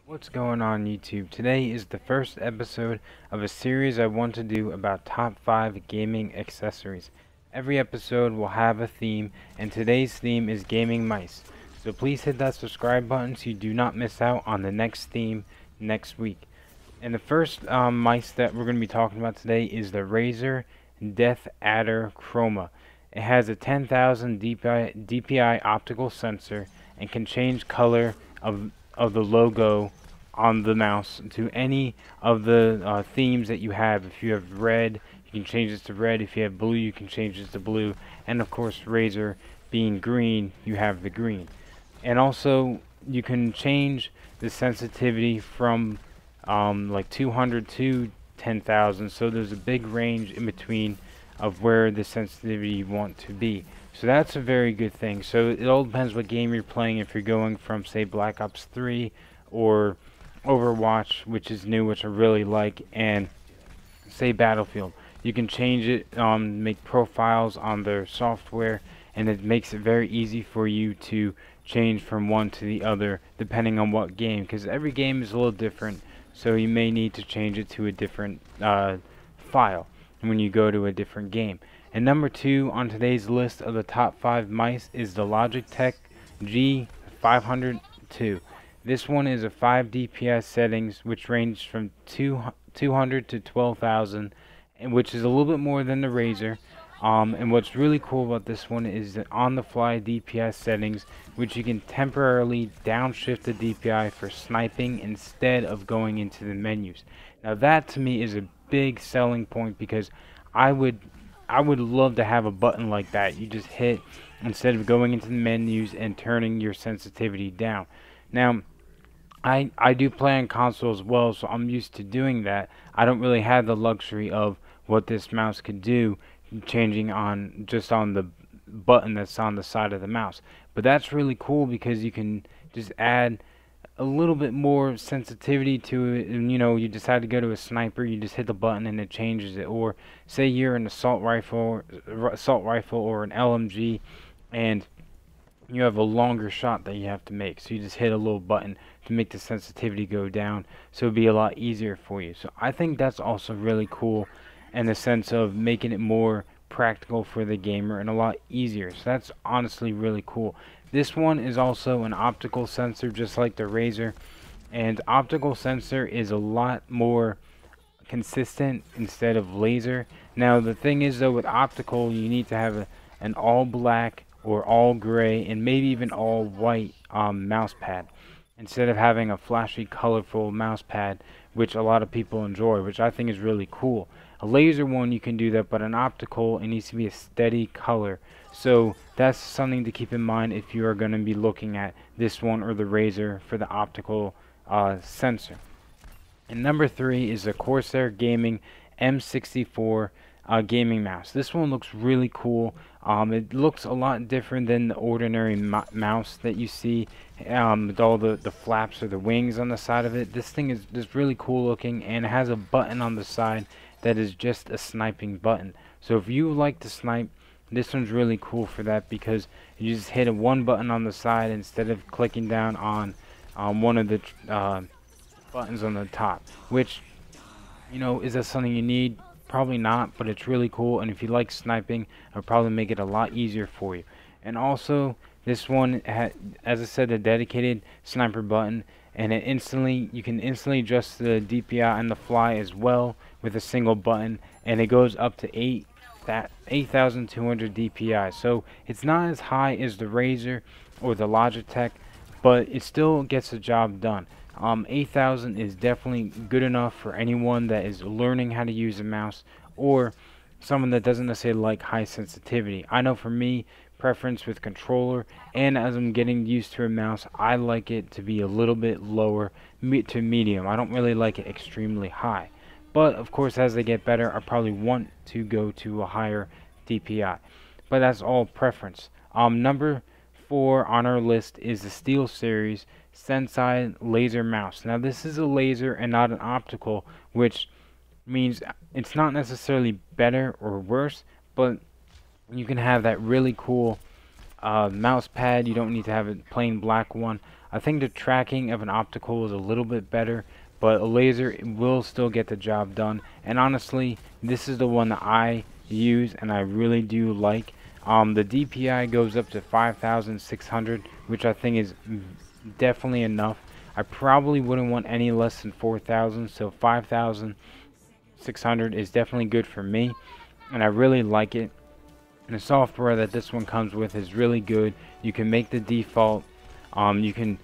What's going on YouTube? Today is the first episode of a series I want to do about top 5 gaming accessories. Every episode will have a theme, and today's theme is gaming mice. So please hit that subscribe button so you do not miss out on the next theme next week. And the first mice that we're going to be talking about today is the Razer Deathadder Chroma. It has a 10,000 DPI optical sensor and can change color of the logo on the mouse to any of the themes that you have. If you have red, you can change this to red. If you have blue, you can change this to blue. And of course, Razer being green, you have the green. And also, you can change the sensitivity from like 200 to 10,000. So there's a big range in between of where the sensitivity you want to be. So that's a very good thing. So it all depends what game you're playing. If you're going from, say, Black Ops 3 or Overwatch, which is new, which I really like, and say Battlefield, you can change it, make profiles on their software, and it makes it very easy for you to change from one to the other depending on what game, because every game is a little different. So you may need to change it to a different file when you go to a different game. And number 2 on today's list of the top 5 mice is the Logitech G502. This one is a 5 DPI settings, which range from 200 to 12,000, which is a little bit more than the Razer. And what's really cool about this one is the on-the-fly DPI settings, which you can temporarily downshift the DPI for sniping instead of going into the menus. Now that to me is a big selling point, because I would love to have a button like that. You just hit instead of going into the menus and turning your sensitivity down. Now, I do play on console as well, so I'm used to doing that. I don't really have the luxury of what this mouse could do, changing on just on the button that's on the side of the mouse. But that's really cool because you can just add a little bit more sensitivity to it. And you decide to go to a sniper, you just hit the button and it changes it. Or say you're an assault rifle or an LMG, and you have a longer shot that you have to make, so you just hit a little button to make the sensitivity go down, so it'd be a lot easier for you. So I think that's also really cool in the sense of making it more practical for the gamer and a lot easier. So that's honestly really cool. This one is also an optical sensor, just like the Razer, and optical sensor is a lot more consistent instead of laser. Now the thing is though, with optical you need to have an all black or all gray and maybe even all white mouse pad, instead of having a flashy colorful mouse pad, which a lot of people enjoy, which I think is really cool. A laser one you can do that, but an optical, it needs to be a steady color. So that's something to keep in mind if you are going to be looking at this one or the Razer for the optical sensor. And number 3 is the Corsair Gaming M64 gaming mouse. This one looks really cool. It looks a lot different than the ordinary mouse that you see with all the flaps or the wings on the side of it. This thing is just really cool looking, and it has a button on the side that is just a sniping button. So if you like to snipe, this one's really cool for that, because you just hit one button on the side instead of clicking down on one of the buttons on the top. Which, is that something you need? Probably not, but it's really cool, and if you like sniping, it'll probably make it a lot easier for you. And also, this one had, as I said, a dedicated sniper button, and you can instantly adjust the DPI on the fly as well with a single button, and it goes up to 8,200 DPI. So it's not as high as the Razer or the Logitech, but it still gets the job done. 8,000 is definitely good enough for anyone that is learning how to use a mouse, or someone that doesn't necessarily like high sensitivity. I know for me, preference with controller, and as I'm getting used to a mouse, I like it to be a little bit lower to medium. I don't really like it extremely high. But of course, as they get better, I probably want to go to a higher DPI. But that's all preference. Number 4 on our list is the Steelseries Sensei laser mouse. Now this is a laser and not an optical, which means it's not necessarily better or worse, but you can have that really cool mouse pad. You don't need to have a plain black one. I think the tracking of an optical is a little bit better, but a laser will still get the job done. And honestly, this is the one that I use and I really do like. The DPI goes up to 5,600, which I think is definitely enough. I probably wouldn't want any less than 4,000, so 5,600 is definitely good for me, and I really like it. And the software that this one comes with is really good. You can make the default. You can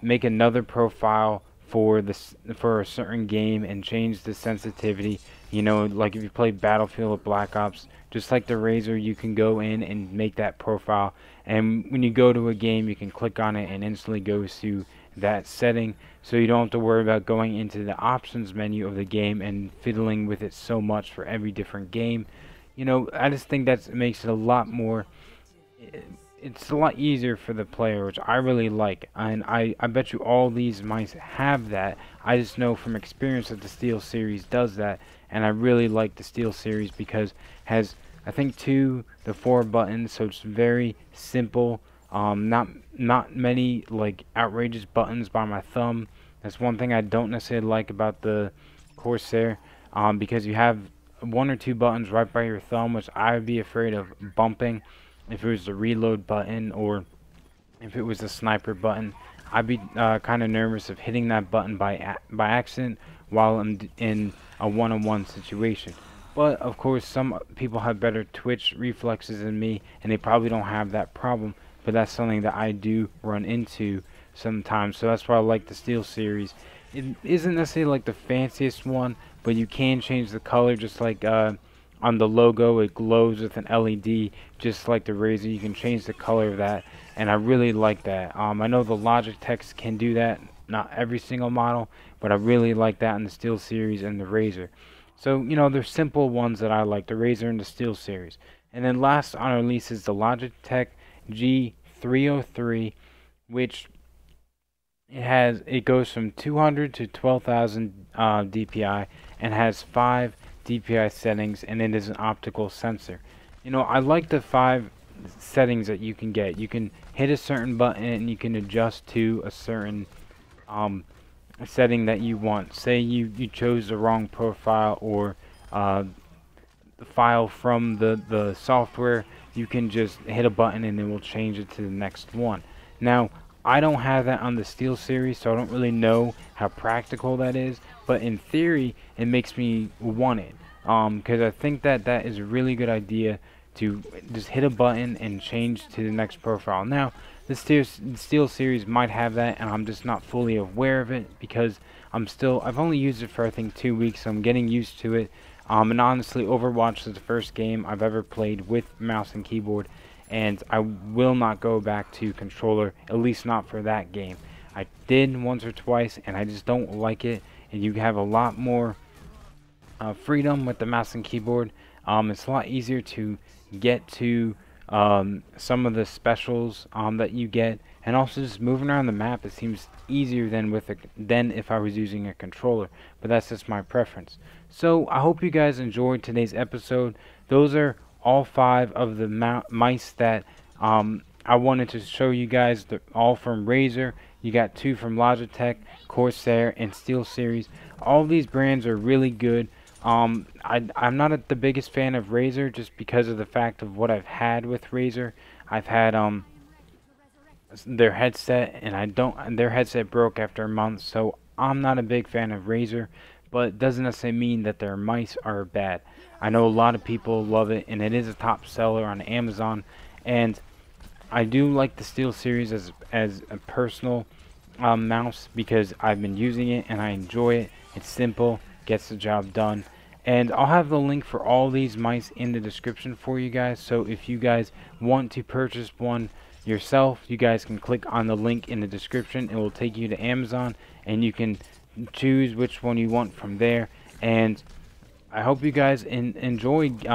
make another profile for a certain game and change the sensitivity. You know, like if you play Battlefield or Black Ops, just like the Razer, you can go in and make that profile. And when you go to a game, you can click on it and instantly goes to that setting. So you don't have to worry about going into the options menu of the game and fiddling with it so much for every different game. You know, I just think that makes it a lot more, it's a lot easier for the player, which I really like. And I bet you all these mice have that. I just know from experience that the Steelseries does that, and I really like the Steelseries because it has, I think, 2 to 4 buttons, so it's very simple. Not many like outrageous buttons by my thumb. That's one thing I don't necessarily like about the Corsair, because you have 1 or 2 buttons right by your thumb, which I would be afraid of bumping. If it was the reload button or if it was the sniper button, I'd be kind of nervous of hitting that button by accident while I'm in a one-on-one situation. But of course, some people have better twitch reflexes than me, and they probably don't have that problem. But that's something that I do run into sometimes. So that's why I like the Steelseries. It isn't necessarily like the fanciest one, but you can change the color, just like on the logo it glows with an LED, just like the Razer. You can change the color of that, and I really like that. I know the Logitech can do that, not every single model, but I really like that in the Steelseries and the Razer. So, you know, they're simple ones that I like, the Razer and the Steelseries. And then last on our list is the Logitech G303, which it goes from 200 to 12,000 DPI and has 5 DPI settings, and it is an optical sensor. You know, I like the 5 settings that you can get. You can hit a certain button and you can adjust to a certain setting that you want. Say you chose the wrong profile or the file from the software, you can just hit a button and it will change it to the next one. Now, I don't have that on the Steelseries, so I don't really know how practical that is, but in theory it makes me want it, because I think that that is a really good idea to just hit a button and change to the next profile. Now, the Steelseries might have that, and I'm just not fully aware of it because I've only used it for I think 2 weeks, so I'm getting used to it. And honestly, Overwatch is the first game I've ever played with mouse and keyboard, and I will not go back to controller, at least not for that game. I did once or twice, and I just don't like it, and you have a lot more freedom with the mouse and keyboard. It's a lot easier to get to some of the specials that you get, and also just moving around the map, it seems easier than if I was using a controller, but that's just my preference. So I hope you guys enjoyed today's episode. Those are all 5 of the mice that I wanted to show you guys. They're all from Razer. You got 2 from Logitech, Corsair, and Steelseries. All these brands are really good. I'm not the biggest fan of Razer just because of the fact of what I've had with Razer. I've had their headset, and their headset broke after a month, so I'm not a big fan of Razer. But it doesn't necessarily mean that their mice are bad. I know a lot of people love it, and it is a top seller on Amazon. And I do like the Steelseries as a personal mouse because I've been using it and I enjoy it. It's simple, gets the job done. And I'll have the link for all these mice in the description for you guys. So if you guys want to purchase one yourself, you guys can click on the link in the description. It will take you to Amazon, and you can choose which one you want from there. And I hope you guys enjoyed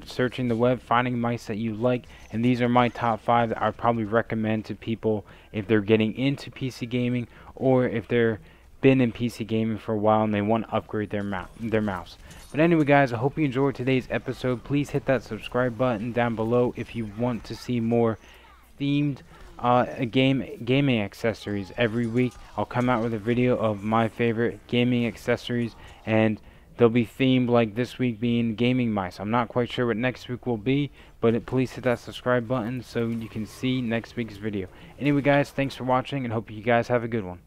searching the web, finding mice that you like. And these are my top 5 that I'd probably recommend to people if they're getting into PC gaming, or if they're been in PC gaming for a while and they want to upgrade their mouse. But anyway, guys, I hope you enjoyed today's episode. Please hit that subscribe button down below if you want to see more themed gaming accessories. Every week I'll come out with a video of my favorite gaming accessories, and they'll be themed, like this week being gaming mice. I'm not quite sure what next week will be, but please hit that subscribe button so you can see next week's video. Anyway guys, thanks for watching and hope you guys have a good one.